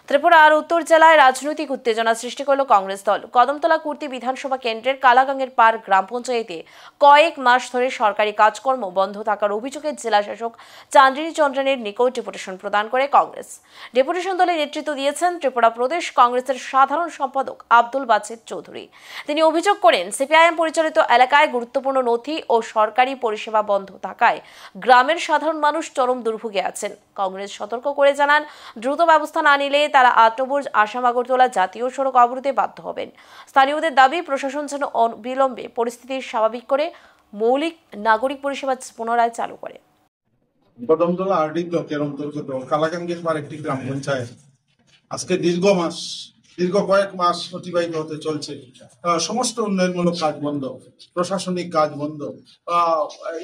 ত্রিপুরার উত্তর জেলায় রাজনৈতিক উত্তেজনা সৃষ্টি করল কংগ্রেস দল। কদমতলা কুর্তি বিধানসভা কেন্দ্রের কালাগাঙ্গের পার গ্রাম পঞ্চায়েতে কয়েক মাস ধরে সরকারি কাজকর্ম বন্ধ থাকার অভিযোগে জেলা শাসক চান্দ্রিনী চন্দ্রনের নিকট ডেপুটেশন প্রদান করে কংগ্রেস। ডেপুটেশন দলে নেতৃত্ব দিয়েছেন ত্রিপুরা প্রদেশ কংগ্রেসের সাধারণ সম্পাদক আব্দুল বাসিত চৌধুরী। তিনি অভিযোগ করেন, সিপিআইএম পরিচালিত এলাকায় গুরুত্বপূর্ণ নথি ও সরকারি পরিষেবা বন্ধ থাকায় গ্রামের সাধারণ মানুষ চরম দুর্ভোগে আছেন। কংগ্রেস সতর্ক করে জানান, দ্রুত ব্যবস্থা না নিলে তারা আটবুর্জ আসাম আগরতলা জাতীয় সড়ক অবরোধে বাধ্য হবেন। স্থানীয়দের দাবি, প্রশাসন যেন অবিলম্বে পরিস্থিতি স্বাভাবিক করে মৌলিক নাগরিক পরিষেবা পুনরায় চালু করে। কদমতলা আরডি ব্লকের অন্তর্গত কালাগাঙ্গের পার একটি গ্রাম পঞ্চায়েত আজকে দীর্ঘ কয়েক মাস অতিবাহিত হতে চলছে। সমস্ত উন্নয়নমূলক কাজ বন্ধ, প্রশাসনিক কাজ বন্ধ।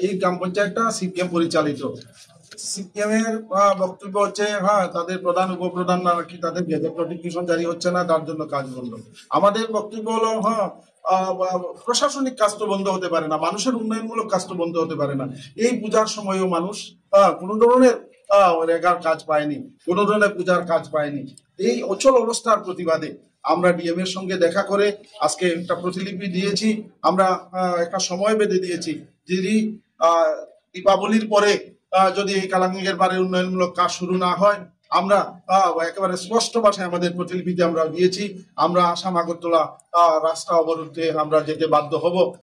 এই গ্রাম পঞ্চায়েতটা সিপিএম পরিচালিত। সিপিএম এর বক্তব্য হচ্ছে, তাদের প্রধান উপপ্রধান নাকি তাদের গেজেট নোটিফিকেশন জারি হচ্ছে না, তার জন্য কাজ বন্ধ। আমাদের বক্তব্য হলো, প্রশাসনিক কাজ তো বন্ধ হতে পারে না, মানুষের উন্নয়নমূলক কাজ তো বন্ধ হতে পারে না। এই পূজার সময়ও মানুষ কোনো ধরনের রেগার কাজ পায়নি, কোনো ধরনের পূজার কাজ পায়নি। এই অচল অবস্থার প্রতিবাদে আমরা ডিএম এর সঙ্গে দেখা করে আজকে একটা প্রতিলিপি দিয়েছি। আমরা একটা সময় বেঁধে দিয়েছি, যদি দীপাবলির পরে যদি এই কালাগাঙ্গের পারে উন্নয়নমূলক কাজ শুরু না হয়, আমরা একেবারে স্পষ্ট ভাষায় আমাদের প্রতিলিপিতে আমরা দিয়েছি, আমরা আসাম আগরতলা রাস্তা অবরোধে আমরা যেতে বাধ্য হব।